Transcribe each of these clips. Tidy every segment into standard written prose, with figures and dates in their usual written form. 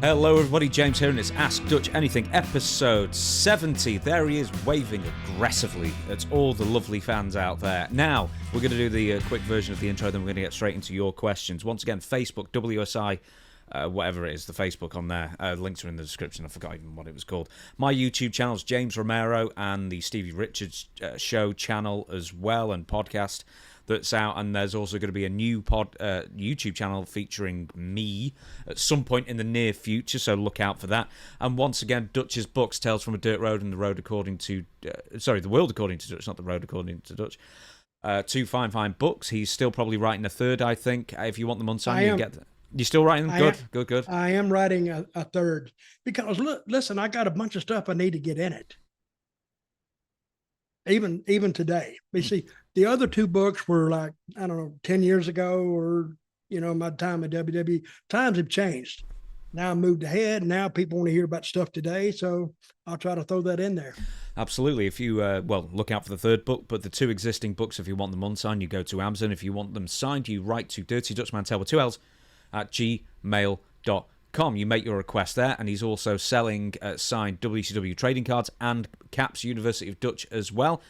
Hello everybody, James here, and it's Ask Dutch Anything, episode 70. There he is, waving aggressively at all the lovely fans out there. Now, we're going to do the quick version of the intro, then we're going to get straight into your questions. Once again, Facebook, WSI, whatever it is, the Facebook on there. Links are in the description, I forgot even what it was called. My YouTube channel's James Romero, and the Stevie Richards Show channel as well, and podcast that's out, and there's also going to be a new YouTube channel featuring me at some point in the near future, so look out for that. And once again, Dutch's books, Tales from a Dirt Road and The Road According to... The World According to Dutch, not The Road According to Dutch. Two fine books. He's still probably writing a third, I think. If you want them unsigned, you can get them. You're still writing them? Good. I am writing a third. Because, listen, I got a bunch of stuff I need to get in it. Even today. You see, the other two books were like, I don't know, 10 years ago, or, my time at WWE. Times have changed. Now I moved ahead. Now people want to hear about stuff today. So I'll try to throw that in there. Absolutely. If you, look out for the third book, but the two existing books, if you want them unsigned, you go to Amazon. If you want them signed, you write to Dirty Dutch Mantell with 2 L's at gmail.com. You make your request there, and he's also selling signed WCW trading cards and caps, University of Dutch as well.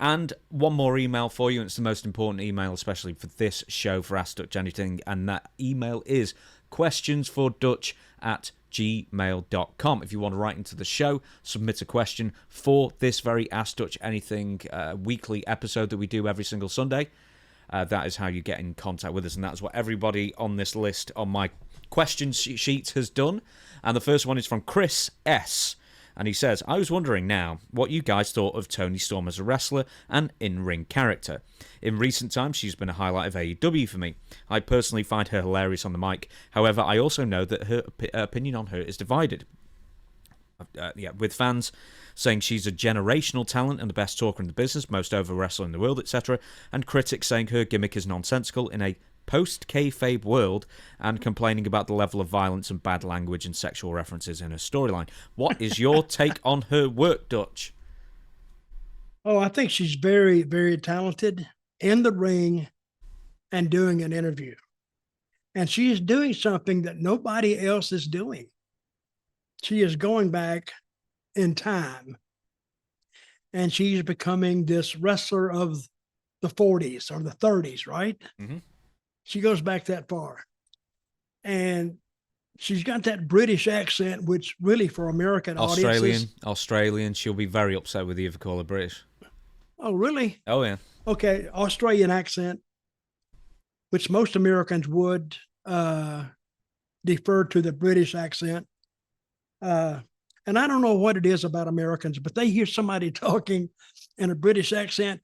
And one more email for you, and it's the most important email, especially for this show, for Ask Dutch Anything, and that email is questionsfordutch@gmail.com. If you want to write into the show, submit a question for this very Ask Dutch Anything weekly episode that we do every single Sunday. That is how you get in contact with us, and that's what everybody on this list on my question sheet has done. And the first one is from Chris S., and he says, I was wondering now what you guys thought of Toni Storm as a wrestler and in-ring character. In recent times, she's been a highlight of AEW for me. I personally find her hilarious on the mic. However, I also know that her opinion on her is divided. With fans saying she's a generational talent and the best talker in the business, most over wrestler in the world, etc., and critics saying her gimmick is nonsensical in a post-kayfabe world, and complaining about the level of violence and bad language and sexual references in her storyline. What is your take on her work, Dutch? Oh, I think she's very, very talented in the ring and doing an interview. And she is doing something that nobody else is doing. She is going back in time, and she's becoming this wrestler of the 40s or the 30s, right? Mm-hmm. She goes back that far. And she's got that British accent, which really for American audiences... Australian. She'll be very upset with you if you call her British. Oh, really? Oh, yeah. Okay, Australian accent, which most Americans would defer to the British accent. And I don't know what it is about Americans, but they hear somebody talking in a British accent,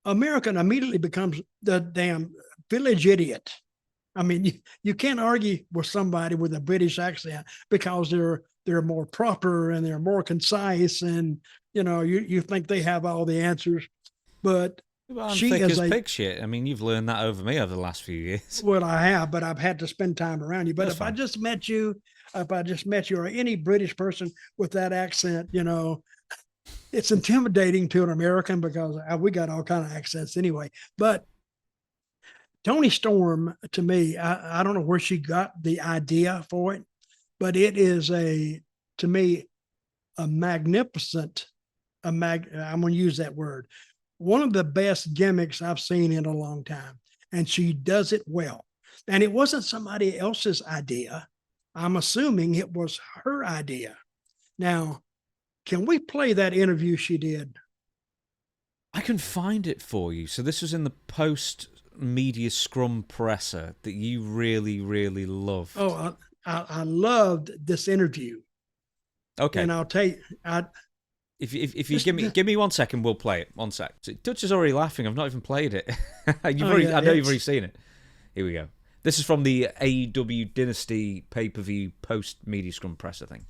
American immediately becomes the damn village idiot. I mean, you can't argue with somebody with a British accent because they're more proper and they're more concise, and you think they have all the answers. But I'm thick as pig shit. I mean, you've learned that over me over the last few years. Well, I have, but I've had to spend time around you. But That's if fine. I just met you or any British person with that accent, it's intimidating to an American because we got all kind of accents anyway. But Toni Storm, to me, I don't know where she got the idea for it, but it is to me, a magnificent, I'm going to use that word, one of the best gimmicks I've seen in a long time. And she does it well. And it wasn't somebody else's idea. I'm assuming it was her idea. Now, can we play that interview she did? I can find it for you. So this was in the post-media scrum presser that you really, really loved. Oh, I loved this interview. Okay. And I'll tell you, if you give me 1 second, we'll play it. 1 sec. So Dutch is already laughing. I've not even played it. I know you've already seen it. Here we go. This is from the AEW Dynasty pay-per-view post-media scrum presser thing.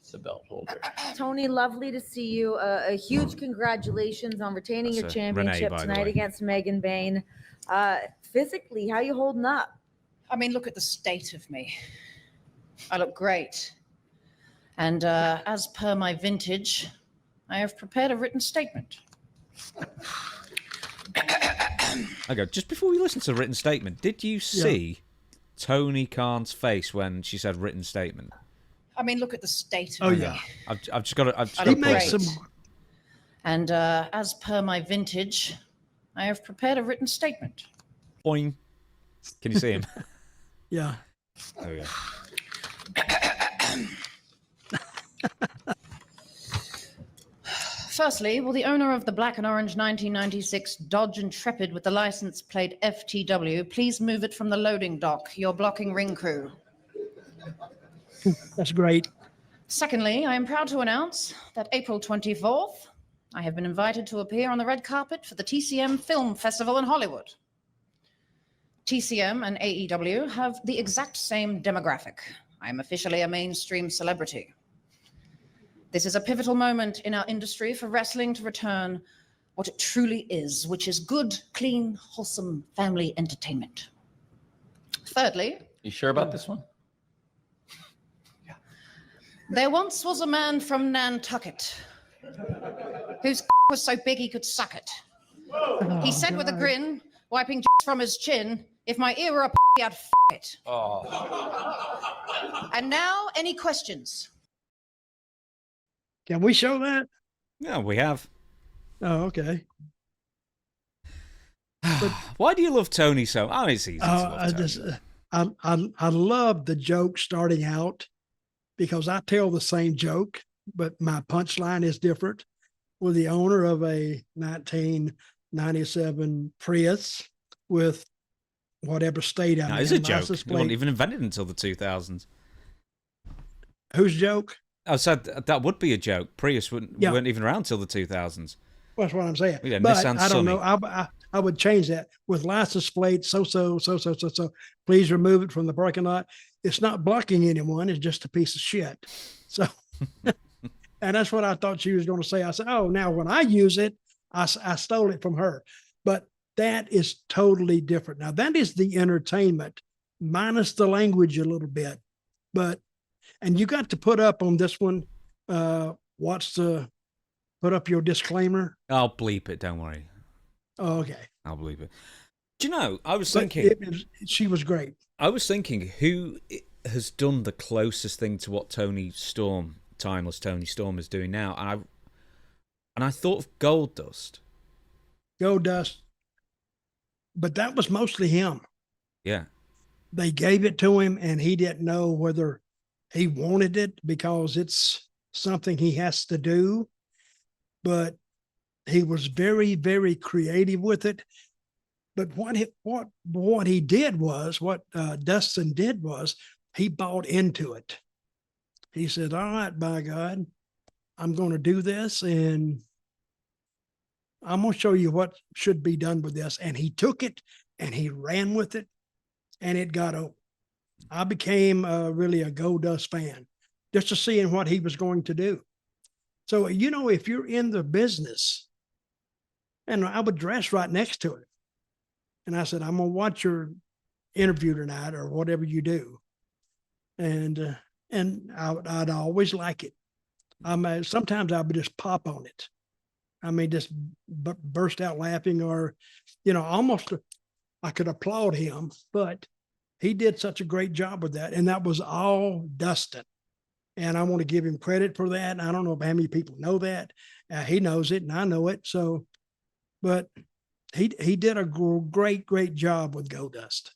It's a belt holder. Tony, lovely to see you. A huge congratulations on retaining your championship tonight against Megan Bain. Physically, how you holding up? I mean, look at the state of me. I look great. And as per my vintage, I have prepared a written statement. Okay, just before we listen to the written statement, did you see Tony Khan's face when she said written statement? I mean, look at the state of me. I've just got to. I look great. And as per my vintage, I have prepared a written statement. Boing. Can you see him? Yeah. There we go. Firstly, will the owner of the black and orange 1996 Dodge Intrepid with the license plate FTW please move it from the loading dock? You're blocking ring crew. That's great. Secondly, I am proud to announce that April 24th, I have been invited to appear on the red carpet for the TCM Film Festival in Hollywood. TCM and AEW have the exact same demographic. I am officially a mainstream celebrity. This is a pivotal moment in our industry for wrestling to return what it truly is, which is good, clean, wholesome family entertainment. Thirdly... You sure about this one? Yeah. There once was a man from Nantucket whose was so big he could suck it. He said with a grin, wiping from his chin, if my ear were a I'd it. Oh. And now, any questions? Can we show that? No, we have. Oh, okay. Why do you love Tony so? Oh, it's easy to love Tony. I love the joke starting out because I tell the same joke, but my punchline is different. With the owner of a 1997 Prius with whatever state I'm in. It's a joke. It wasn't even invented until the 2000s. Whose joke? I said that would be a joke. Prius weren't even around till the 2000s. Well, that's what I'm saying. Yeah, but Nissan I don't Sunny. know. I would change that with license plate. So. Please remove it from the parking lot. It's not blocking anyone. It's just a piece of shit. So, and that's what I thought she was going to say. I said, oh, now when I use it, I stole it from her. But that is totally different. Now that is the entertainment minus the language a little bit, and you got to put up on this one. Put up your disclaimer. I'll bleep it. Don't worry. Oh, okay. I'll bleep it. Do you know, I was thinking... she was great. I was thinking who has done the closest thing to what timeless Toni Storm is doing now. And I thought of Goldust. But that was mostly him. Yeah. They gave it to him and he didn't know whether he wanted it because it's something he has to do. But he was very, very creative with it. But what he did was, what Dustin did was, he bought into it. He said, all right, by God, I'm going to do this and I'm going to show you what should be done with this. And he took it and he ran with it and it got over. I became really a Goldust fan just to seeing what he was going to do. So, if you're in the business, and I would dress right next to it. And I said, I'm going to watch your interview tonight or whatever you do. And I'd always like it. Sometimes I would just pop on it. I mean, just burst out laughing or, almost I could applaud him, but he did such a great job with that. And that was all Dustin. And I want to give him credit for that. And I don't know how many people know that. He knows it and I know it. So, but he did a great, great job with Goldust.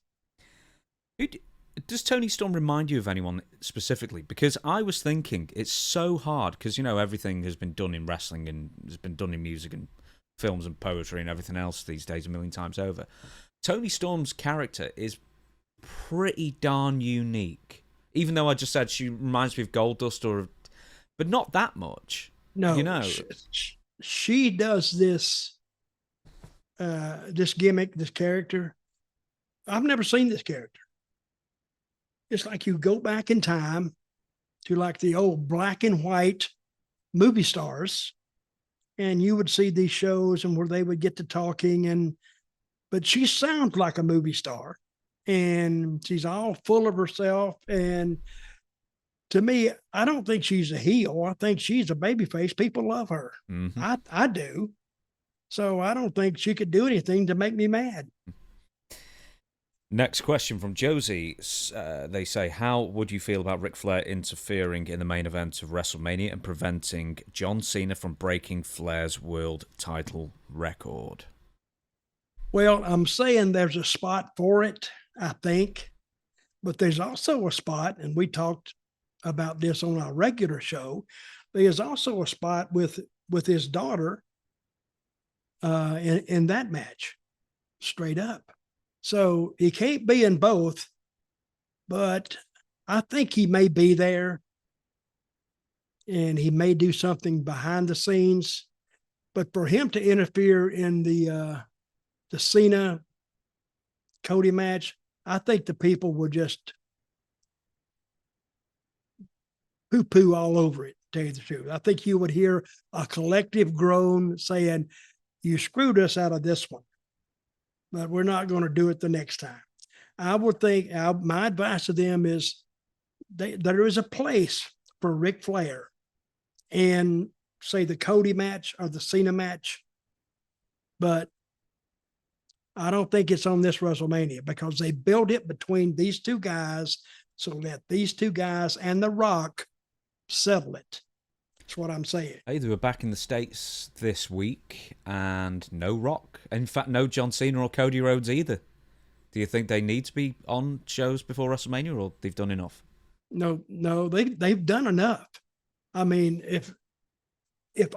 Does Toni Storm remind you of anyone specifically? Because I was thinking it's so hard because, everything has been done in wrestling and has been done in music and films and poetry and everything else these days a million times over. Toni Storm's character is pretty darn unique. Even though I just said she reminds me of Goldust, but not that much. No, she does this gimmick, this character. I've never seen this character. It's like you go back in time to like the old black and white movie stars, and you would see these shows and where they would get to talking, but she sounds like a movie star, and she's all full of herself. And to me, I don't think she's a heel. I think she's a babyface. People love her. Mm-hmm. I do. So I don't think she could do anything to make me mad. Next question from Josie. They say, how would you feel about Ric Flair interfering in the main event of WrestleMania and preventing John Cena from breaking Flair's world title record? Well, I'm saying there's a spot for it, I think, but there's also a spot, and we talked about this on our regular show. There's also a spot with his daughter in that match, straight up. So he can't be in both, but I think he may be there, and he may do something behind the scenes. But for him to interfere in the Cena Cody match, I think the people would just poo-poo all over it, to tell you the truth. I think you would hear a collective groan saying, you screwed us out of this one, but we're not going to do it the next time. I would think my advice to them is there is a place for Ric Flair in, say, the Cody match or the Cena match, but I don't think it's on this WrestleMania because they built it between these two guys, so let these two guys and The Rock settle it. That's what I'm saying. Hey, they were back in the States this week and no Rock. In fact, no John Cena or Cody Rhodes either. Do you think they need to be on shows before WrestleMania, or they've done enough? No, they've done enough. I mean, if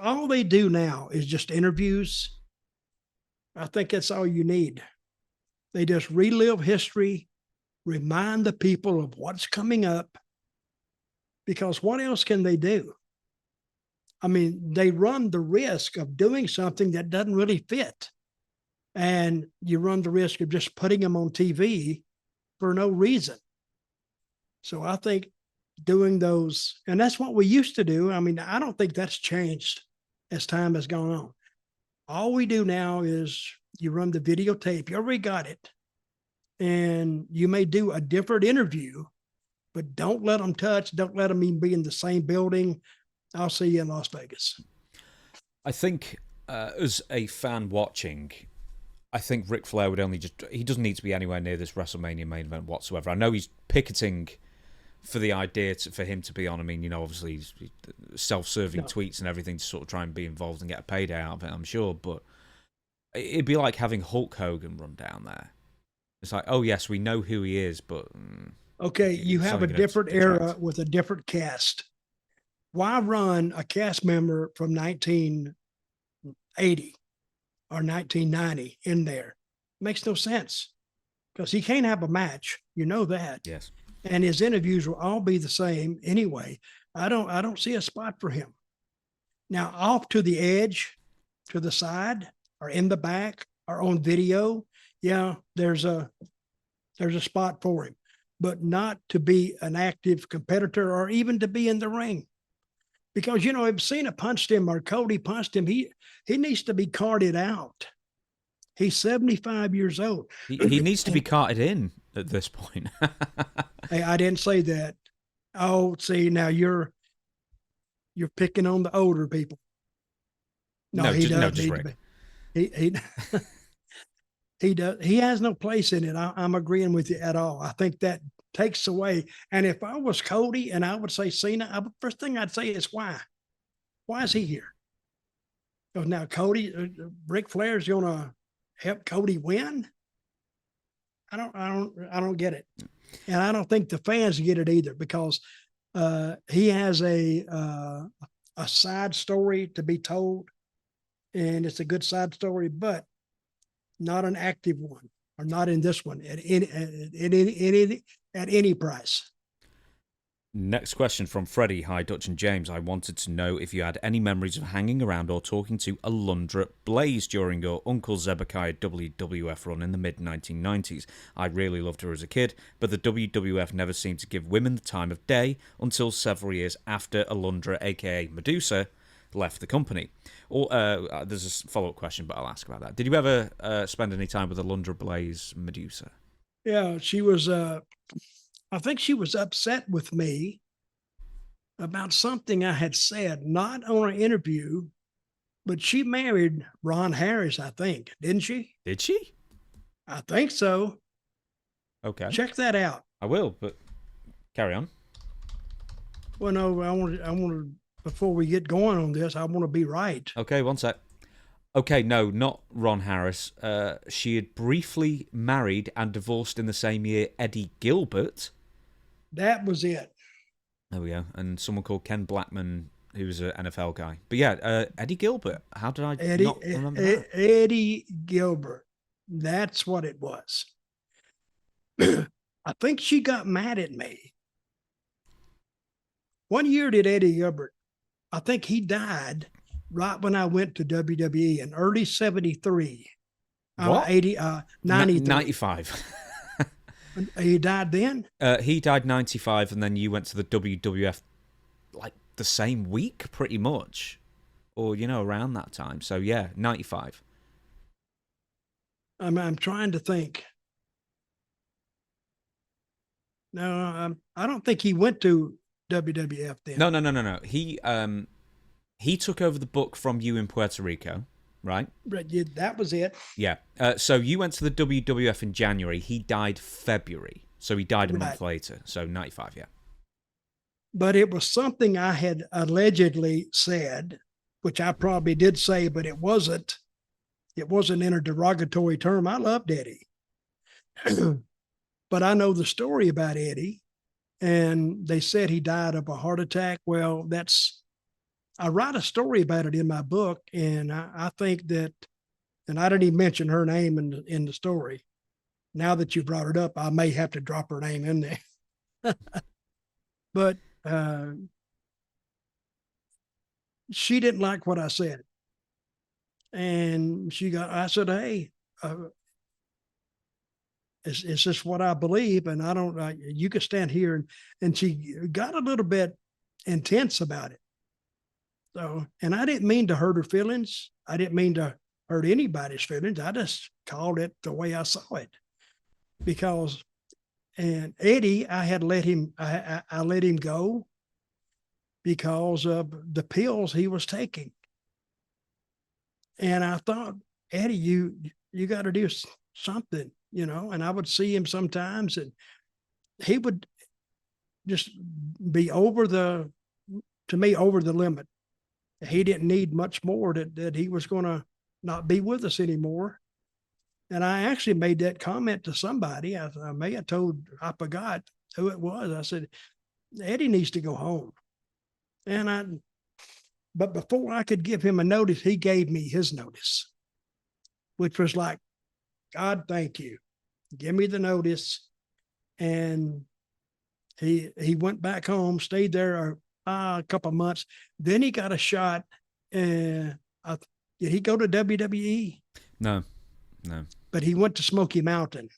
all they do now is just interviews, I think that's all you need. They just relive history, remind the people of what's coming up, because what else can they do? I mean, they run the risk of doing something that doesn't really fit. And you run the risk of just putting them on TV for no reason. So I think doing those, and that's what we used to do. I mean, I don't think that's changed as time has gone on. All we do now is you run the videotape. You already got it. And you may do a different interview, but don't let them touch. Don't let them even be in the same building. I'll see you in Las Vegas. I think as a fan watching, I think Ric Flair would he doesn't need to be anywhere near this WrestleMania main event whatsoever. I know he's picketing for the idea for him to be on. I mean, you know, obviously he's self-serving tweets and everything to sort of try and be involved and get a payday out of it, I'm sure. But it'd be like having Hulk Hogan run down there. It's like, oh yes, we know who he is, but okay, you have a different era with a different cast. Why run a cast member from 1980 or 1990 in there? Makes no sense because he can't have a match. You know that. Yes. And his interviews will all be the same anyway. I don't see a spot for him. Now, off to the edge, to the side, or in the back, or on video, yeah, there's a spot for him, but not to be an active competitor or even to be in the ring. Because, you know, if Cena punched him or Cody punched him, he needs to be carted out. He's 75 years old. He needs to be carted in at this point. Hey, I didn't say that. Oh, see, now you're picking on the older people. No, he doesn't need to be. He does. He has no place in it. I'm agreeing with you at all. I think that takes away. And if I was Cody and I would say Cena, first thing I'd say is why? Why is he here? So now Cody, Ric Flair's going to help Cody win. I don't get it. And I don't think the fans get it either because he has a side story to be told, and it's a good side story, but not an active one, or not in this one at any price. Next question from Freddie. Hi, Dutch and James. I wanted to know if you had any memories of hanging around or talking to Alundra Blaze during your Uncle Zebekiah WWF run in the mid-1990s. I really loved her as a kid, but the WWF never seemed to give women the time of day until several years after Alundra, a.k.a. Madusa, left the company. There's a follow-up question, but I'll ask about that. Did you ever spend any time with Alundra Blaze Madusa? Yeah, she was... I think she was upset with me about something I had said, not on an interview, but she married Ron Harris, I think, didn't she? Did she? I think so. Okay. Check that out. I will, but carry on. Well, no, I want to, before we get going on this, I want to be right. Okay, one sec. Okay, no, not Ron Harris. She had briefly married and divorced in the same year Eddie Gilbert. That was it. There we go. And someone called Ken Blackman, who was an NFL guy. But yeah, Eddie Gilbert. How did I not remember that? Eddie Gilbert. That's what it was. I think she got mad at me. One year did Eddie Gilbert. I think he died right when I went to WWE in early 73. What? 95. He died then? He died 95, and then you went to the WWF like the same week, pretty much. Or, around that time. So, yeah, 95. I'm trying to think. No, I don't think he went to WWF then. No. He took over the book from you in Puerto Rico, right? That was it. Yeah. So you went to the WWF in January. He died February. So he died a month later. So 95, yeah. But it was something I had allegedly said, which I probably did say, but it wasn't in a derogatory term. I loved Eddie. But I know the story about Eddie, and they said he died of a heart attack. Well, I write a story about it in my book, and I think that, and I didn't even mention her name in the story. Now that you brought it up, I may have to drop her name in there. But she didn't like what I said. And I said, hey, it's just what I believe. And you can stand here. And she got a little bit intense about it. So, and I didn't mean to hurt her feelings. I didn't mean to hurt anybody's feelings. I just called it the way I saw it. And Eddie, I let him go because of the pills he was taking. And I thought, Eddie, you got to do something, and I would see him sometimes, and he would just be over the limit. He didn't need much more, that he was going to not be with us anymore. And I actually made that comment to somebody. I may have told, I forgot who it was. I said, Eddie needs to go home. But before I could give him a notice, he gave me his notice, which was like, God, thank you. Give me the notice. And he went back home, stayed there a couple of months. Then he got a shot. Did he go to WWE? No. But he went to Smoky Mountain.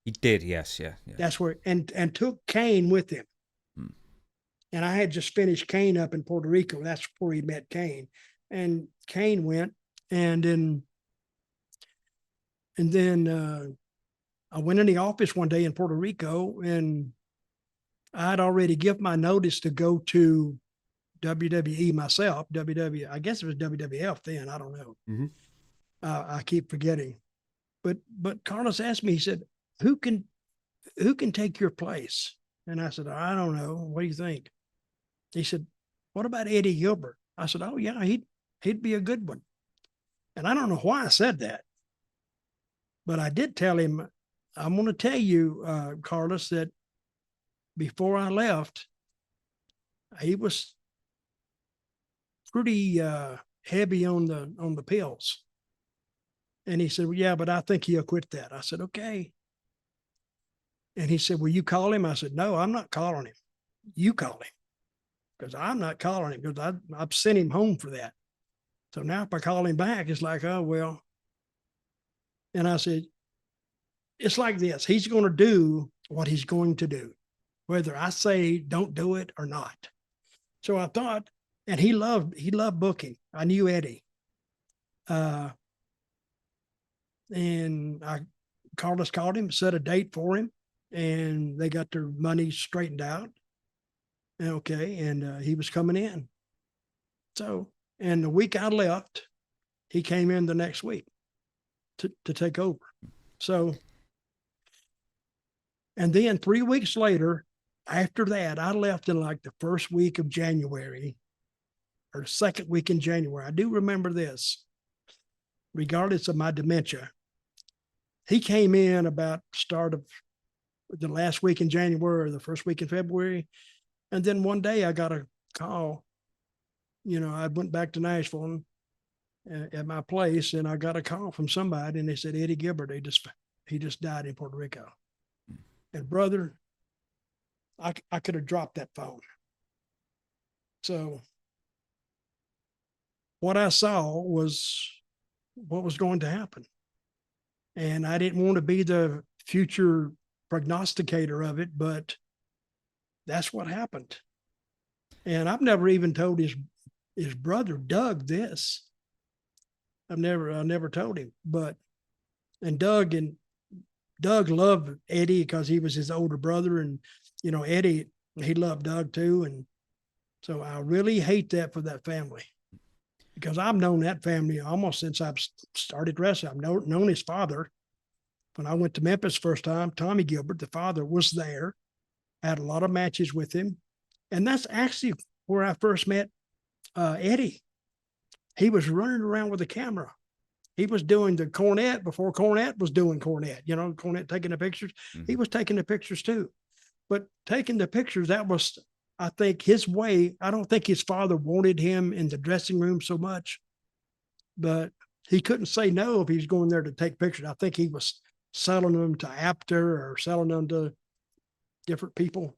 He did, yes, yeah. That's where, and took Kane with him. And I had just finished Kane up in Puerto Rico. That's where he met Kane. And Kane went, and then I went in the office one day in Puerto Rico, and I'd already given my notice to go to WWE myself. I guess it was WWF then. I don't know. Mm-hmm. I keep forgetting. But Carlos asked me, he said, who can take your place? And I said, I don't know. What do you think? He said, what about Eddie Gilbert? I said, oh yeah, he'd be a good one. And I don't know why I said that, but I did tell him, I'm going to tell you, Carlos, that before I left, he was pretty heavy on the pills. And he said, well, yeah, but I think he'll quit that. I said, okay. And he said, will you call him? I said, no, I'm not calling him. You call him. Because I'm not calling him, because I've sent him home for that. So now if I call him back, it's like, oh, well. And I said, it's like this. He's going to do what he's going to do, whether I say don't do it or not. So I thought, and he loved booking. I knew Eddie. And Carlos called him, set a date for him, and they got their money straightened out. Okay, and he was coming in. So, and the week I left, he came in the next week to take over. So And then 3 weeks later, after that, I left in like the first week of January or second week in January. I do remember this, regardless of my dementia. He came in about start of the last week in January or the first week in February. And then one day I got a call. I went back to Nashville at my place, and I got a call from somebody, and they said, Eddie Gilbert, he just died in Puerto Rico. And brother, I could have dropped that phone. So what I saw was what was going to happen. And I didn't want to be the future prognosticator of it, but that's what happened. And I've never even told his brother, Doug, this. I never told him, and Doug loved Eddie because he was his older brother, and Eddie, he loved Doug too. And so I really hate that for that family, because I've known that family almost since I've started wrestling. I've known his father. When I went to Memphis first time, Tommy Gilbert, the father, was there. I had a lot of matches with him. And that's actually where I first met Eddie. He was running around with a camera. He was doing the cornet before Cornette was doing Cornette. Cornette taking the pictures. Mm-hmm. He was taking the pictures too. But taking the pictures, that was, I think, his way. I don't think his father wanted him in the dressing room so much, but he couldn't say no if he was going there to take pictures. I think he was selling them to Apter or selling them to different people.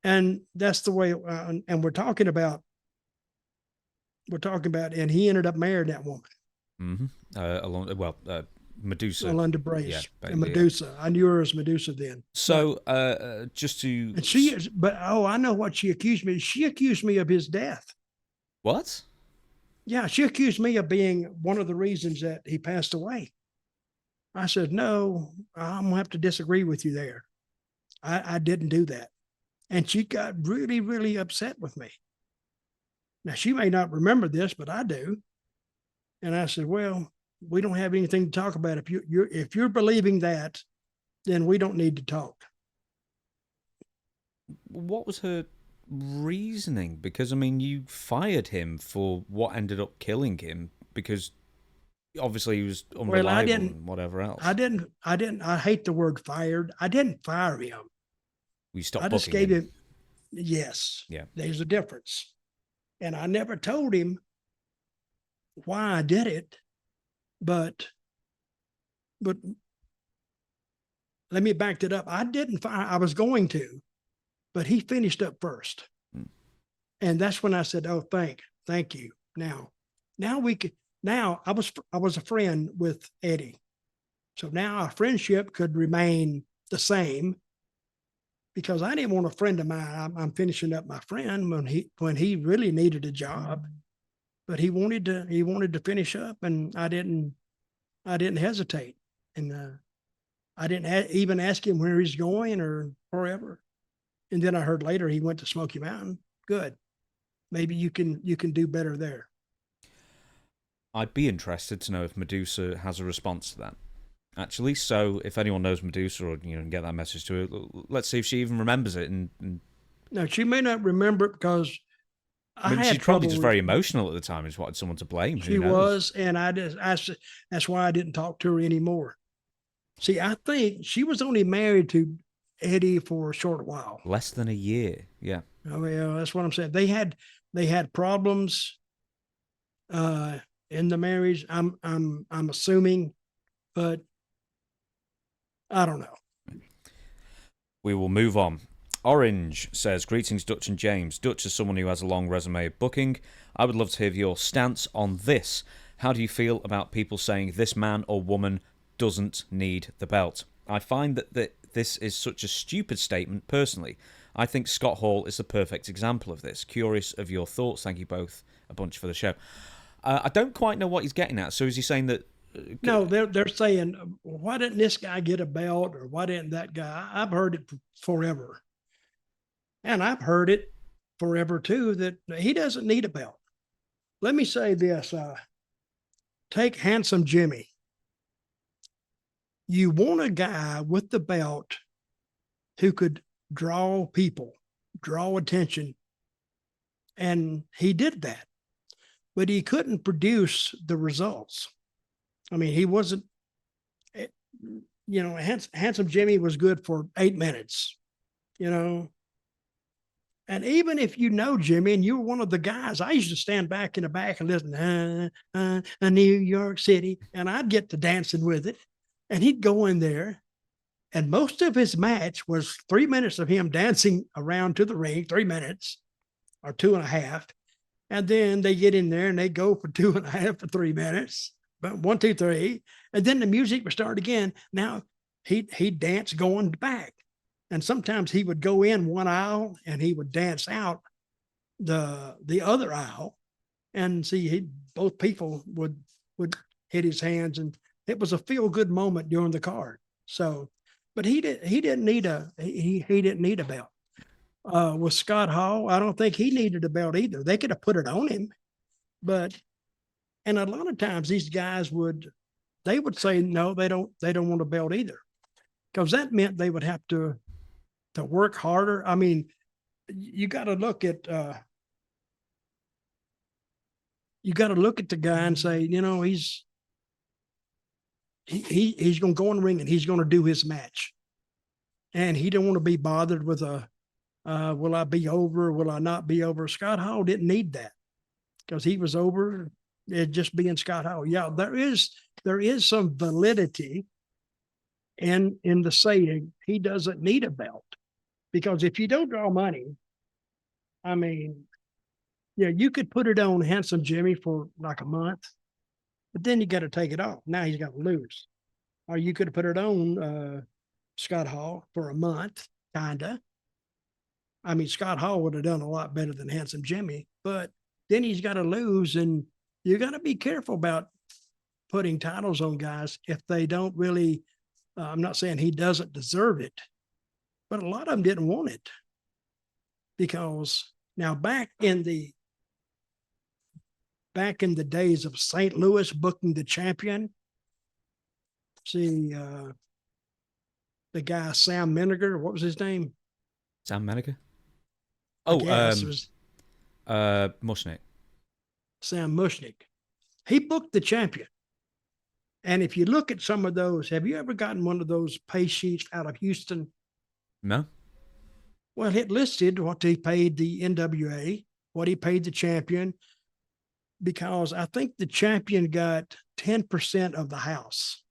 And that's the way, and we're talking about, and he ended up marrying that woman. Mm-hmm. Madusa. Alundra Blaze. Yeah, and Madusa. Yeah. I knew her as Madusa then. So, just to... And she is, I know what she accused me. She accused me of his death. What? Yeah, she accused me of being one of the reasons that he passed away. I said, no, I'm going to have to disagree with you there. I didn't do that. And she got really, really upset with me. Now, she may not remember this, but I do. And I said, well, we don't have anything to talk about. If you're believing that, then we don't need to talk. What was her reasoning? Because, I mean, you fired him for what ended up killing him, because obviously he was unreliable and whatever else. I hate the word fired. I didn't fire him. We stopped I just booking gave him. Yes. Yeah. There's a difference. And I never told him why I did it, but let me back that up. I didn't fire. I was going to, but he finished up first. And that's when I said, oh, thank you. Now I was a friend with Eddie. So now our friendship could remain the same, because I didn't want a friend of mine. I'm finishing up my friend when he really needed a job, but he wanted to finish up, and I didn't hesitate. And I didn't even ask him where he's going or wherever. And then I heard later he went to Smoky Mountain. Good. Maybe you can do better there. I'd be interested to know if Madusa has a response to that, actually. So if anyone knows Madusa, or get that message to her, let's see if she even remembers it. And no, she may not remember it, because she's probably just very emotional at the time. Just wanted someone to blame. She was, and that's why I didn't talk to her anymore. See, I think she was only married to Eddie for a short while, less than a year. Yeah. Oh yeah, that's what I'm saying. They had problems in the marriage. I'm assuming, but I don't know. We will move on. Orange says, greetings, Dutch and James. Dutch, as someone who has a long resume of booking, I would love to hear your stance on this. How do you feel about people saying this man or woman doesn't need the belt? I find that this is such a stupid statement, personally. I think Scott Hall is the perfect example of this. Curious of your thoughts. Thank you both a bunch for the show. I don't quite know what he's getting at. So is he saying that... No, they're saying, why didn't this guy get a belt, or why didn't that guy? I've heard it forever. And I've heard it forever too, that he doesn't need a belt. Let me say this, take Handsome Jimmy. you want a guy with the belt who could draw people, draw attention. And he did that, but he couldn't produce the results. I mean, he wasn't, Handsome Jimmy was good for 8 minutes, And even if you know Jimmy and you were one of the guys, I used to stand back in the back and listen, New York City, and I'd get to dancing with it. And he'd go in there, and most of his match was 3 minutes of him dancing around to the ring, 3 minutes or 2.5. And then they get in there and they go for 2.5 for 3 minutes, but 1, 2, 3. And then the music would start again. Now he'd dance going back. And sometimes he would go in one aisle and he would dance out the other aisle, and see both people would hit his hands, and it was a feel good moment during the card. So, but he didn't need a belt. With Scott Hall, I don't think he needed a belt either. They could have put it on him, and a lot of times these guys would say no, they don't want a belt either, because that meant they would have to work harder. I mean, you got to look at the guy and say, he's going to go in the ring and he's going to do his match, and he don't want to be bothered with will I be over? Will I not be over? Scott Hall didn't need that, because he was over it just being Scott Hall. Yeah, there is some validity in the saying he doesn't need a belt, because if you don't draw money, I mean, yeah, you could put it on Handsome Jimmy for like a month, but then you got to take it off. Now he's got to lose. Or you could have put it on Scott Hall for a month, kinda. I mean, Scott Hall would have done a lot better than Handsome Jimmy, but then he's got to lose, and you got to be careful about putting titles on guys if they don't really. I'm not saying he doesn't deserve it, but a lot of them didn't want it, because now back in the days of St. Louis booking the champion, see the guy Sam Menninger, what was his name? Sam Menninger. Mushnick. Sam Mushnick. He booked the champion. And if you look at some of those, have you ever gotten one of those pay sheets out of Houston? No. Well, it listed what he paid the NWA, what he paid the champion, because I think the champion got 10% of the house.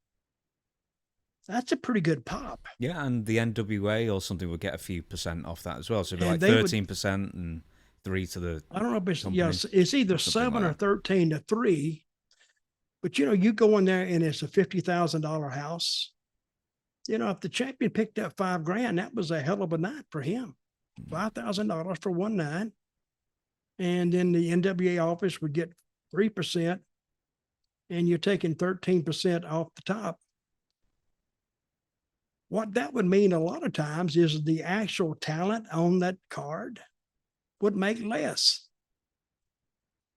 That's a pretty good pop. Yeah, and the NWA or something would get a few percent off that as well. So it'd be like 13% and 3 to the. I don't know if it's either 7 or 13 to 3. But you go in there and it's a $50,000 house. If the champion picked up $5,000, that was a hell of a night for him. $5,000 for one night. And then the NWA office would get 3%, and you're taking 13% off the top. What that would mean a lot of times is the actual talent on that card would make less.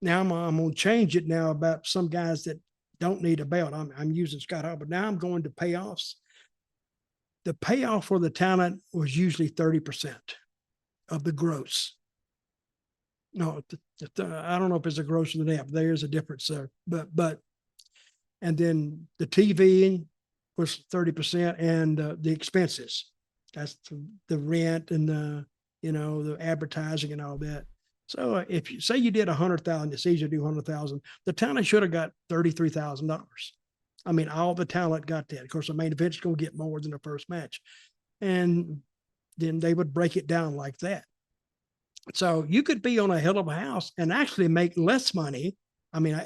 Now I'm going to change it now about some guys that don't need a belt. I'm using Scott Hall, but now I'm going to payoffs. The payoff for the talent was usually 30% of the gross. No, I don't know if it's a gross or the net. There's a difference there, but and then the TV was 30%, and the expenses. That's the rent and the advertising and all that. So if you say you did 100,000, it's easier to do 100,000. The talent should have got $33,000. I mean, all the talent got that. Of course, the main event's going to get more than the first match, and then they would break it down like that. So you could be on a hell of a house and actually make less money. I mean,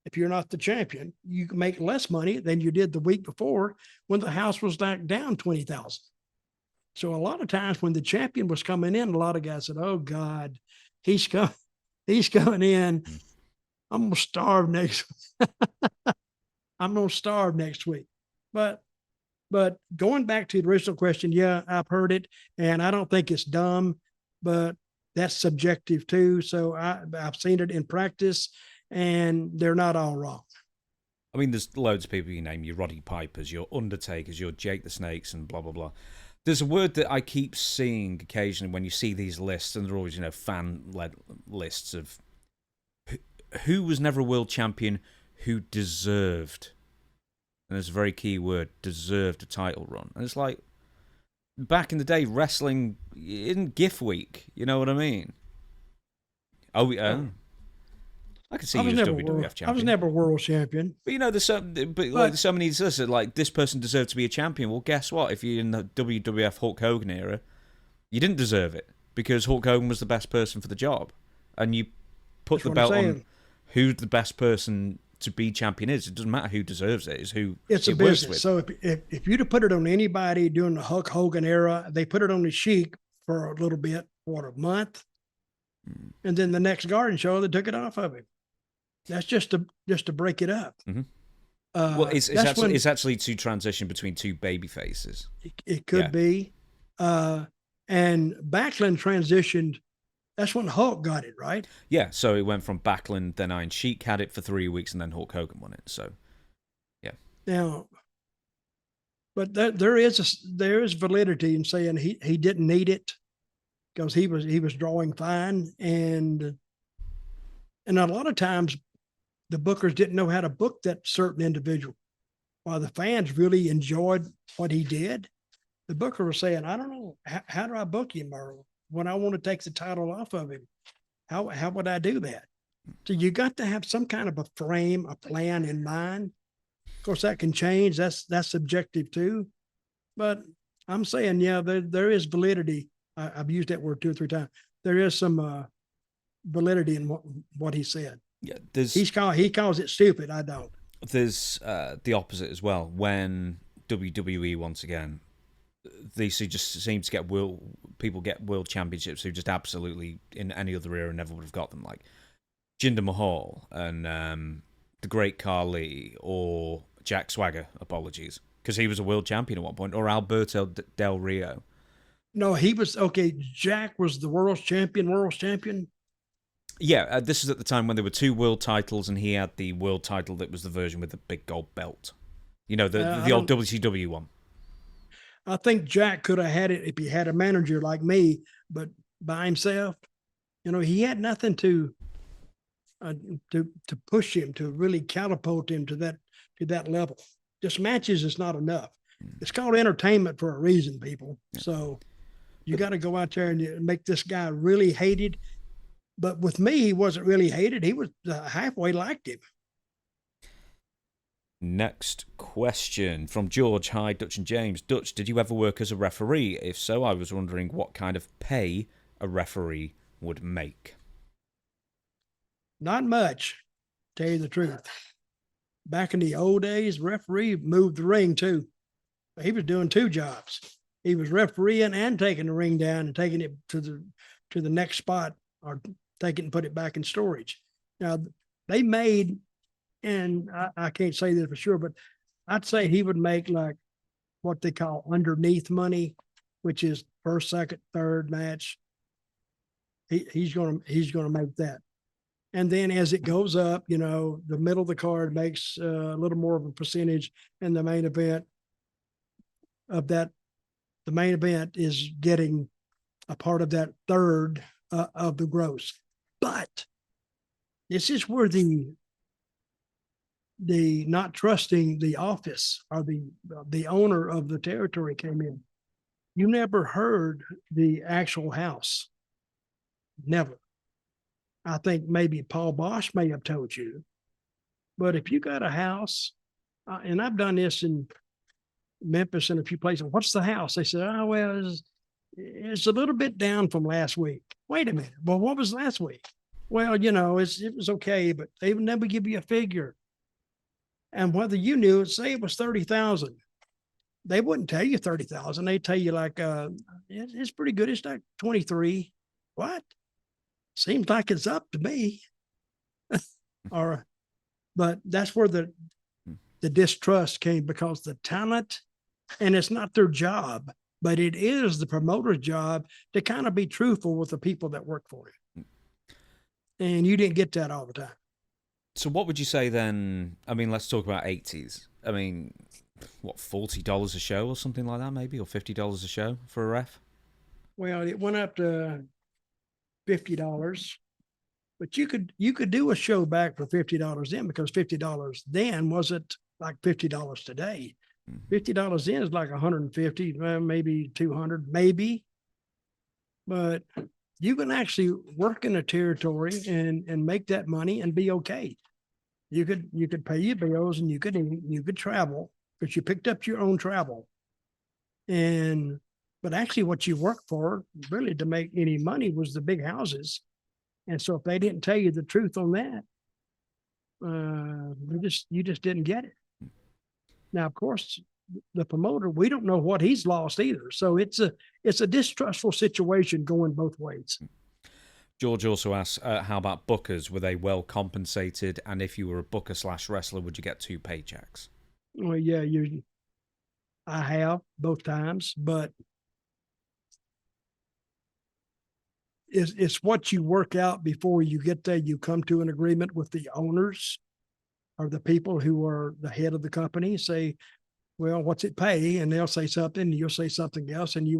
if you're not the champion, you can make less money than you did the week before when the house was like down 20,000. So a lot of times when the champion was coming in, a lot of guys said, "Oh God, he's coming in. I'm gonna starve next. I'm gonna starve next week." But going back to the original question, yeah, I've heard it, and I don't think it's dumb, but that's subjective too. So I've seen it in practice, and they're not all wrong. I mean, there's loads of people you name, your Roddy Pipers, your Undertakers, your Jake the Snakes, and blah, blah, blah. There's a word that I keep seeing occasionally when you see these lists, and they're always, fan-led lists of who was never a world champion, who deserved, and it's a very key word, deserved a title run. And it's like, back in the day, wrestling isn't GIF week, you know what I mean? Oh, yeah. I could see you as WWF champion. I was never world champion. But there's so many lists like this person deserved to be a champion. Well, guess what? If you're in the WWF Hulk Hogan era, you didn't deserve it because Hulk Hogan was the best person for the job, and you put the belt on who the best person to be champion is. It doesn't matter who deserves it; it's who it's a business. So if you'd have put it on anybody during the Hulk Hogan era, they put it on the Sheik for a little bit, a month, and then the next Garden Show they took it off of him. That's just to break it up. Mm-hmm. Well, it's actually to transition between two baby faces. It could be. And Backlund transitioned. That's when Hulk got it, right? Yeah. So it went from Backlund, then Iron Sheik had it for 3 weeks, and then Hulk Hogan won it. So, yeah. Now, but there is validity in saying he didn't need it because he was drawing fine, and a lot of times the bookers didn't know how to book that certain individual. While the fans really enjoyed what he did, the booker was saying, I don't know, how do I book him? Or when I want to take the title off of him, how would I do that? So you got to have some kind of a frame, a plan in mind. Of course, that can change. That's subjective too. But I'm saying, yeah, there is validity. I've used that word 2 or 3 times. There is some validity in what he said. Yeah, he calls it stupid. I don't. There's the opposite as well. When WWE once again, they just seem to get people get world championships who just absolutely in any other era never would have got them, like Jinder Mahal and the Great Khali or Jack Swagger. Apologies, because he was a world champion at one point, or Alberto Del Rio. No, he was okay. Jack was the world champion. Yeah, this is at the time when there were 2 world titles, and he had the world title that was the version with the big gold belt. The old WCW one. I think Jack could have had it if he had a manager like me, but by himself, he had nothing to push him, to really catapult him to that level. Just matches is not enough. It's called entertainment for a reason, people. Yeah. So you got to go out there and make this guy really hated. But with me, he wasn't really hated. He was halfway liked him. Next question from George. Hi, Dutch and James. Dutch, did you ever work as a referee? If so, I was wondering what kind of pay a referee would make. Not much, to tell you the truth. Back in the old days, referee moved the ring too. He was doing 2 jobs. He was refereeing and taking the ring down and taking it to the next spot, or take it and put it back in storage. Now, they made, and I can't say this for sure, but I'd say he would make like what they call underneath money, which is first, second, third match. He's gonna make that. And then as it goes up, the middle of the card makes a little more of a percentage, and the main event of that, the main event is getting a part of that third of the gross. But this is where the not trusting the office or the owner of the territory came in. You never heard the actual house. Never. I think maybe Paul Bosch may have told you. But if you got a house, and I've done this in Memphis and a few places, what's the house? They said, oh, well, it's a little bit down from last week. Wait a minute. Well, what was last week? Well, it was okay, but they would never give you a figure. And whether you knew it, say it was 30,000, they wouldn't tell you 30,000. They'd tell you like, it's pretty good. It's like 23. What? Seems like it's up to me. But that's where the distrust came, because the talent, and it's not their job, but it is the promoter's job to kind of be truthful with the people that work for you. And you didn't get that all the time. So what would you say then? I mean, let's talk about 80s. I mean, what, $40 a show or something like that, maybe, or $50 a show for a ref? Well, it went up to $50, but you could do a show back for $50 then, because $50 then wasn't like $50 today. $50 then is like 150, maybe 200, maybe. But you can actually work in a territory and make that money and be okay. You could pay your bills and you could travel, because you picked up your own travel. But actually what you worked for really to make any money was the big houses. And so if they didn't tell you the truth on that, you just didn't get it. Now, of course, the promoter, we don't know what he's lost either. So it's a distrustful situation going both ways. George also asks, how about bookers? Were they well compensated? And if you were a booker / wrestler, would you get 2 paychecks? Well, yeah, I have both times, but it's what you work out before you get there. You come to an agreement with the owners or the people who are the head of the company, say, well, what's it pay? And they'll say something, and you'll say something else, and you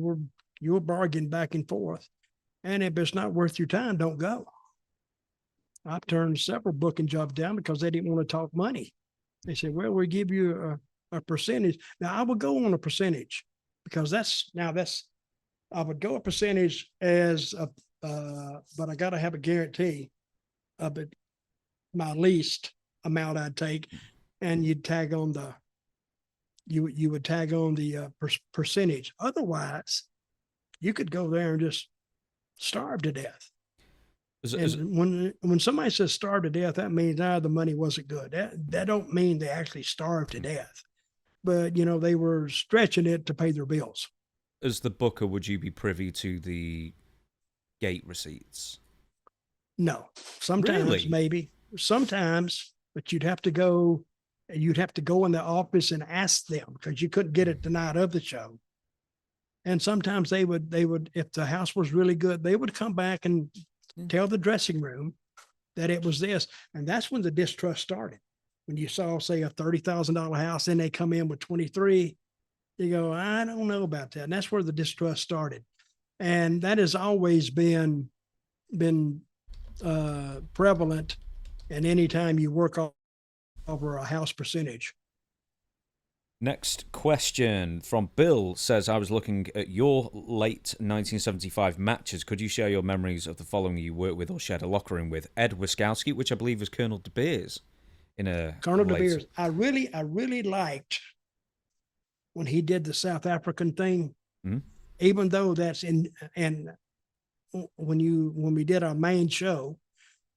will bargain back and forth. And if it's not worth your time, don't go. I've turned several booking jobs down because they didn't want to talk money. They said, well, we give you a percentage. Now, I would go on a percentage, because I would go a percentage but I got to have a guarantee of it, my least amount I'd take, and you'd tag on you would tag on the percentage. Otherwise, you could go there and just starve to death. When somebody says starve to death, that means the money wasn't good. That don't mean they actually starved to death, but they were stretching it to pay their bills. As the booker, would you be privy to the gate receipts? No, sometimes really? Maybe sometimes, but you'd have to go in the office and ask them, because you couldn't get it the night of the show. And sometimes they would, if the house was really good, they would come back and tell the dressing room that it was this. And that's when the distrust started. When you saw, say, a $30,000 house, and they come in with 23, you go, I don't know about that. And that's where the distrust started. And that has always been prevalent. And anytime you work over a house percentage. Next question from Bill says, I was looking at your late 1975 matches. Could you share your memories of the following you worked with or shared a locker room with? Ed Wiskowski, which I believe was Colonel De Beers. Colonel De Beers. I really liked when he did the South African thing, even though that's and when we did our main show,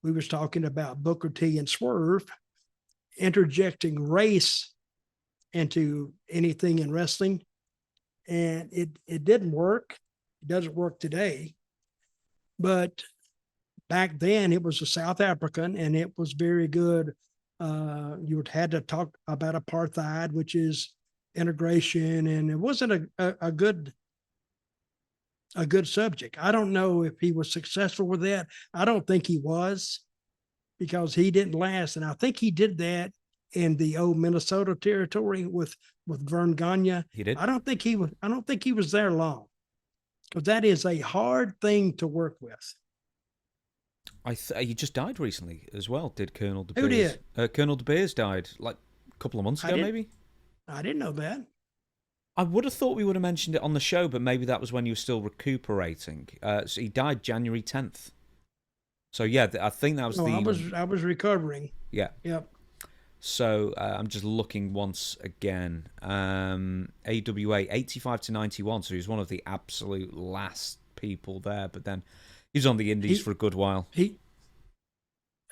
we was talking about Booker T and Swerve interjecting race into anything in wrestling, and it didn't work. It doesn't work today, but back then it was a South African, and it was very good. You had to talk about apartheid, which is integration, and it wasn't a good subject. I don't know if he was successful with that. I don't think he was, because he didn't last, and I think he did that in the old Minnesota territory with Vern Gagne. He did. I don't think he was there long, because that is a hard thing to work with. He just died recently as well. Did Colonel De Beers? Who did? Colonel De Beers died like a couple of months ago, maybe. I didn't know that. I would have thought we would have mentioned it on the show, but maybe that was when you were still recuperating. So he died January 10th. So yeah, I think that was I was recovering. Yeah. Yep. So I'm just looking once again. AWA 85 to 91. So he was one of the absolute last people there. But then he was on the Indies for a good while.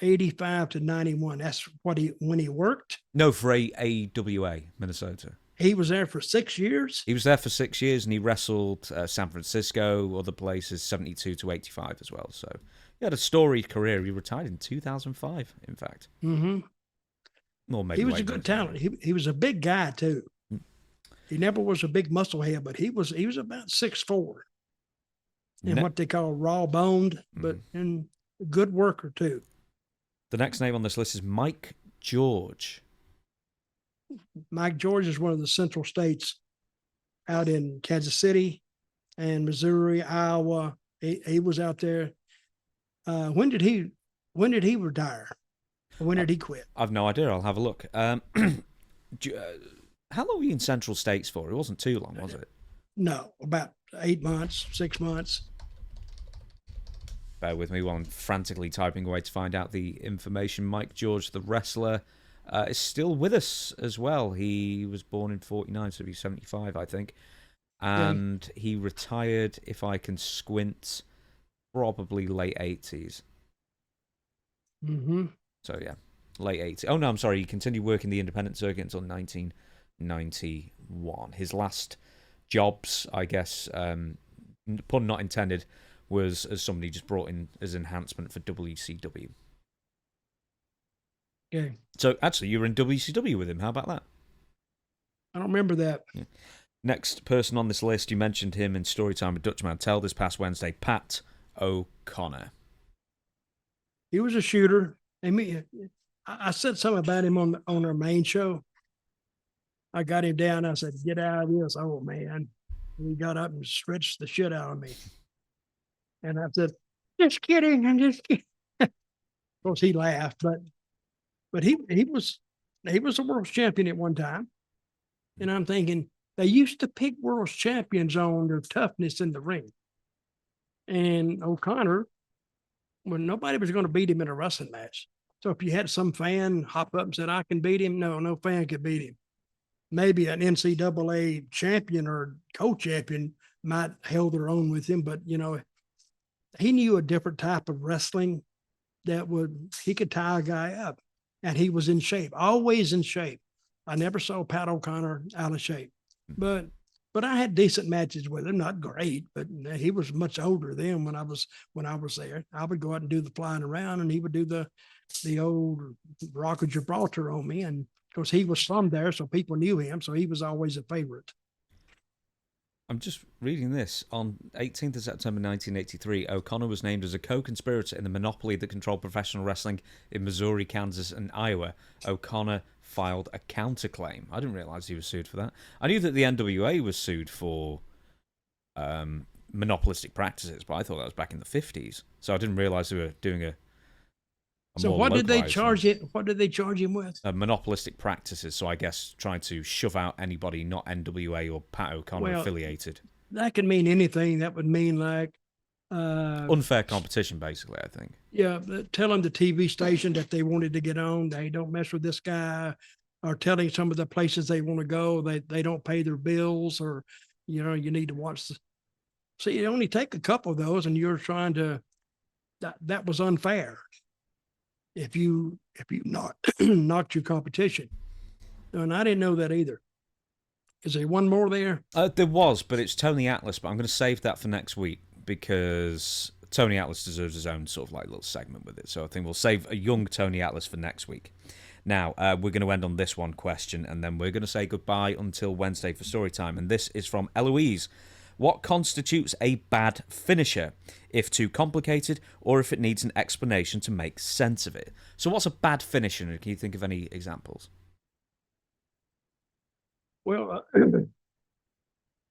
85 to 91. That's when he worked. No, for AWA Minnesota. He was there for 6 years. He was there for 6 years, and he wrestled San Francisco, other places, 72 to 85 as well. So he had a storied career. He retired in 2005, in fact. Mm-hmm. Or maybe he was a good talent. He was a big guy too. He never was a big muscle head, but he was about 6'4", and what they call raw boned, but and good worker too. The next name on this list is Mike George. Mike George is one of the central states out in Kansas City and Missouri, Iowa. He was out there. When did he retire? When did he quit? I've no idea. I'll have a look. How long were you in central states for? It wasn't too long, was it? No, about 8 months, 6 months. Bear with me while I'm frantically typing away to find out the information. Mike George, the wrestler, is still with us as well. He was born in 49, so he's 75, I think. And he retired, if I can squint, probably late 80s. Mm-hmm. So, yeah, late 80s. Oh, no, I'm sorry. He continued working the independent circuit until 1991. His last jobs, I guess, pun not intended, was as somebody just brought in as enhancement for WCW. Okay. So, actually, you were in WCW with him. How about that? I don't remember that. Yeah. Next person on this list, you mentioned him in Storytime with Dutch Mantell this past Wednesday, Pat O'Connor. He was a shooter. I said something about him on our main show. I got him down. I said, "Get out of this, old man." And he got up and stretched the shit out of me. And I said, "Just kidding. I'm just kidding." Of course, he laughed, but he was a world champion at one time. And I'm thinking, they used to pick world champions on their toughness in the ring. And O'Connor, well, nobody was going to beat him in a wrestling match. So if you had some fan hop up and said, "I can beat him," no fan could beat him. Maybe an NCAA champion or co-champion might held their own with him, but he knew a different type of wrestling he could tie a guy up, and he was in shape, always in shape. I never saw Pat O'Connor out of shape, but I had decent matches with him, not great, but he was much older then when I was there. I would go out and do the flying around, and he would do the old Rock of Gibraltar on me, and of course he was from there, so people knew him, so he was always a favorite. I'm just reading this. On 18th of September 1983, O'Connor was named as a co-conspirator in the monopoly that controlled professional wrestling in Missouri, Kansas, and Iowa. O'Connor filed a counterclaim. I didn't realize he was sued for that. I knew that the NWA was sued for monopolistic practices, but I thought that was back in the 50s. So I didn't realize they were doing a so what did they charge it? What did they charge him with? Monopolistic practices. So I guess trying to shove out anybody not NWA or Pat O'Connor affiliated. That could mean anything. That would mean like unfair competition, basically, I think. Yeah, telling the TV station that they wanted to get on, they don't mess with this guy, or telling some of the places they want to go, they don't pay their bills, or you need to watch. So you only take a couple of those, and you're trying to. That was unfair. If you knocked your competition, and I didn't know that either. Is there one more there? There was, but it's Tony Atlas. But I'm going to save that for next week because Tony Atlas deserves his own sort of like little segment with it. So I think we'll save a young Tony Atlas for next week. Now, we're going to end on this one question, and then we're going to say goodbye until Wednesday for story time. And this is from Eloise. What constitutes a bad finisher? If too complicated, or if it needs an explanation to make sense of it. So what's a bad finisher? Can you think of any examples? Well,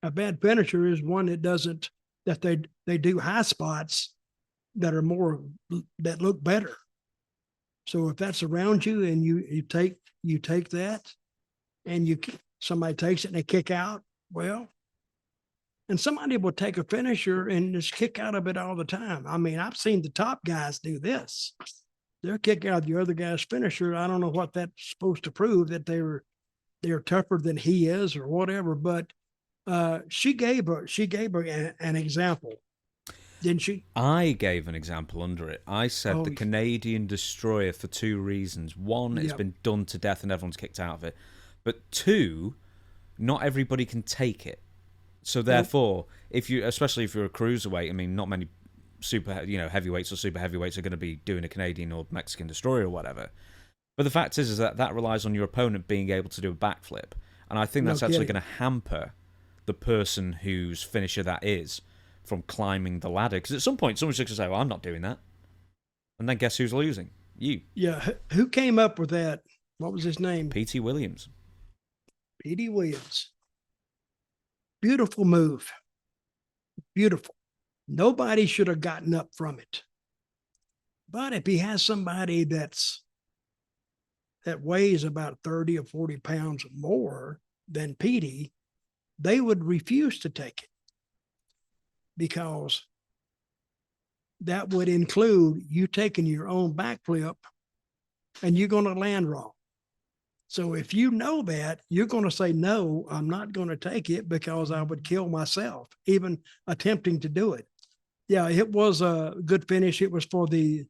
a bad finisher is one that they do high spots that look better. So if that's around you and you take that and somebody takes it and they kick out, well, and somebody will take a finisher and just kick out of it all the time. I mean, I've seen the top guys do this. They'll kick out the other guy's finisher. I don't know what that's supposed to prove, that they're tougher than he is or whatever. But she gave an example, didn't she? I gave an example under it. I said the Canadian Destroyer for two reasons. One, it's been done to death and everyone's kicked out of it. But two, not everybody can take it. So therefore, especially if you're a cruiserweight, I mean, not many super heavyweights or super heavyweights are going to be doing a Canadian or Mexican Destroyer or whatever. But the fact is that relies on your opponent being able to do a backflip, and I think that's actually going to hamper the person whose finisher that is from climbing the ladder. Because at some point, someone's just going to say, "Well, I'm not doing that," and then guess who's losing? You. Yeah. Who came up with that? What was his name? P.T. Williams. P.T. Williams. Beautiful move. Beautiful. Nobody should have gotten up from it. But if he has somebody that weighs about 30 or 40 pounds more than Petey, they would refuse to take it because that would include you taking your own backflip and you're going to land wrong. So if you know that, you're going to say, no, I'm not going to take it because I would kill myself, even attempting to do it. Yeah, it was a good finish. It was for the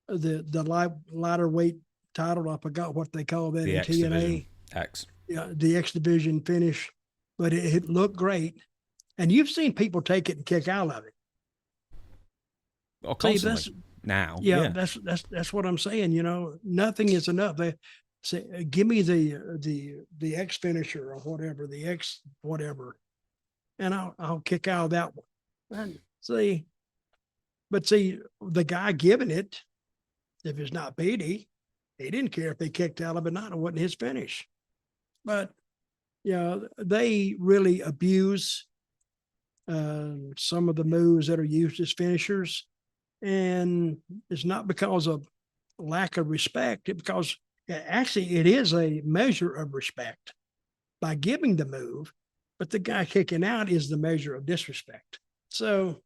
lighter weight title. I forgot what they call that The in X TNA. Division. X. Yeah, the X Division finish, but it looked great. And you've seen people take it and kick out of it. Oh, constantly. Now. Yeah, that's what I'm saying. You know, nothing is enough. They say, give me the X finisher or whatever, the X whatever, and I'll kick out of that one. And see, the guy giving it, if it's not Petey, he didn't care if they kicked out of it or not. It wasn't his finish. But yeah, they really abuse some of the moves that are used as finishers. And it's not because of lack of respect, it's because actually it is a measure of respect by giving the move, but the guy kicking out is the measure of disrespect. So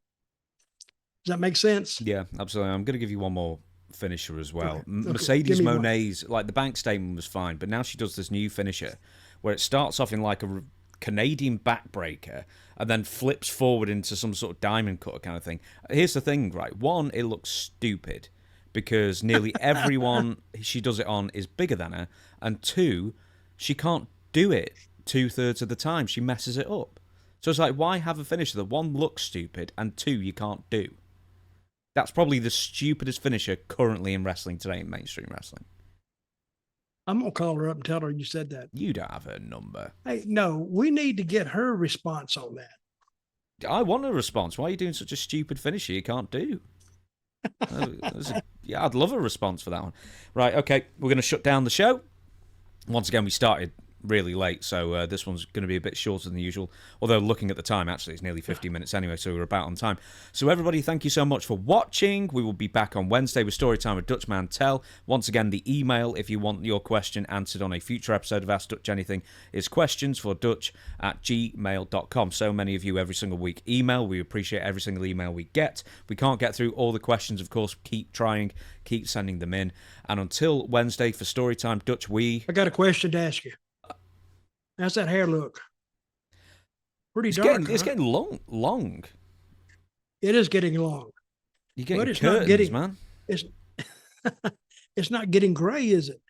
does that make sense? Yeah, absolutely. I'm going to give you one more finisher as well. Okay. Mercedes Monet's, like the bank statement was fine, but now she does this new finisher where it starts off in like a Canadian backbreaker and then flips forward into some sort of diamond cutter kind of thing. Here's the thing, right? One, it looks stupid because nearly everyone she does it on is bigger than her. And two, she can't do it 2/3 of the time. She messes it up. So it's like, why have a finisher that one looks stupid and two you can't do? That's probably the stupidest finisher currently in wrestling today, in mainstream wrestling. I'm going to call her up and tell her you said that. You don't have her number. Hey, no, we need to get her response on that. I want a response. Why are you doing such a stupid finisher you can't do? Yeah, I'd love a response for that one. Right, okay, we're going to shut down the show. Once again, we started really late, so this one's going to be a bit shorter than usual. Although looking at the time, actually, it's nearly 50 minutes anyway, so we're about on time. So everybody, thank you so much for watching. We will be back on Wednesday with Storytime with Dutch Mantell. Once again, the email, if you want your question answered on a future episode of Ask Dutch Anything, is questionsfordutch@gmail.com. So many of you every single week email. We appreciate every single email we get. We can't get through all the questions, of course. Keep trying, keep sending them in. And until Wednesday for Storytime, Dutch, I got a question to ask you. How's that hair look? Pretty dark. It's getting long. It is getting long. You're getting curtains, man. It's not getting gray, is it?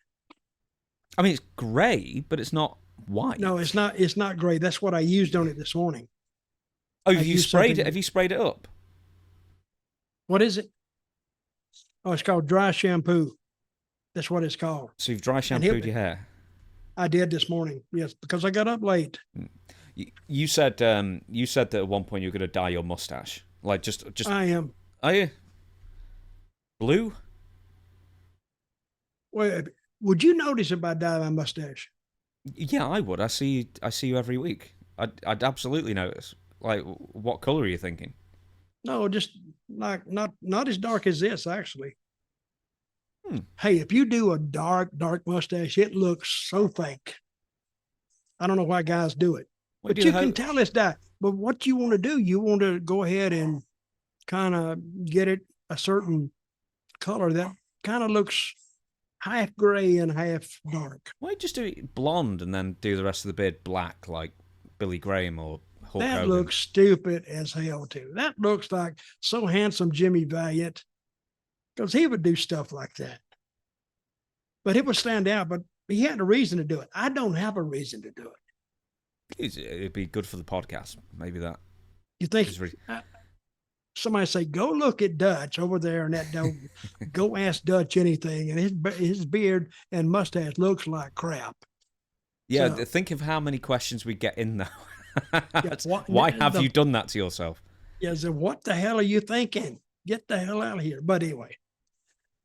I mean, it's grey, but it's not white. No, it's not. It's not gray. That's what I used on it this morning. Oh, have you sprayed it? Have you sprayed it up? What is it? Oh, it's called dry shampoo. That's what it's called. So you've dry shampooed your hair? I did this morning, yes, because I got up late. You said that at one point you were going to dye your mustache, like just. I am. Are you? Blue? Well, would you notice if I dye my mustache? Yeah, I would. I see you every week. I'd absolutely notice. Like, what color are you thinking? No, just like not as dark as this, actually. Hey, if you do a dark mustache, it looks so fake. I don't know why guys do it. But you can tell it's that. But what you want to do, you want to go ahead and kind of get it a certain color that kind of looks half gray and half dark. Why just do it blonde and then do the rest of the beard black like Billy Graham or Hulk That Hogan? looks stupid as hell, too. That looks like so handsome Jimmy Valiant, because he would do stuff like that. But it would stand out, but he had a reason to do it. I don't have a reason to do it. It'd be good for the podcast. Maybe that. You think somebody say, go look at Dutch over there and that don't go ask Dutch anything. And his beard and mustache looks like crap. Yeah, So- think of how many questions we get in there. Yeah, Why have you done that to yourself? Yeah, so what the hell are you thinking? Get the hell out of here. But anyway,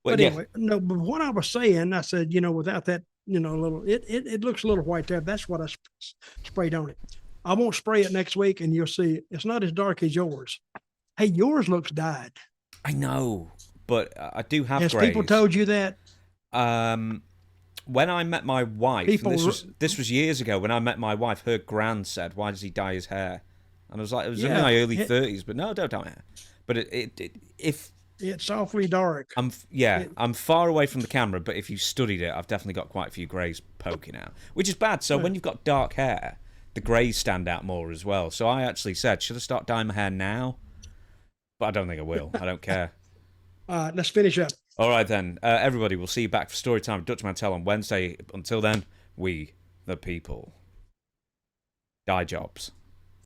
But anyway, no, but what I was saying, I said, without that, little, it looks a little white there. That's what I sprayed on it. I won't spray it next week, and you'll see it's not as dark as yours. Hey, yours looks dyed. I know, but I do have Has grays. people told you that? When I met my wife, this was years ago, when I met my wife, her gran said, "Why does he dye his hair?" And I was like, it was in my early 30s, but no, don't dye my hair. But if it's awfully dark. I'm far away from the camera, but if you studied it, I've definitely got quite a few greys poking out, which is bad. So when you've got dark hair, the greys stand out more as well. So I actually said, should I start dyeing my hair now? But I don't think I will. I don't care. Let's finish up. All right, then. Everybody, we'll see you back for Storytime with Dutch Mantell on Wednesday. Until then, we, the people, die jobs.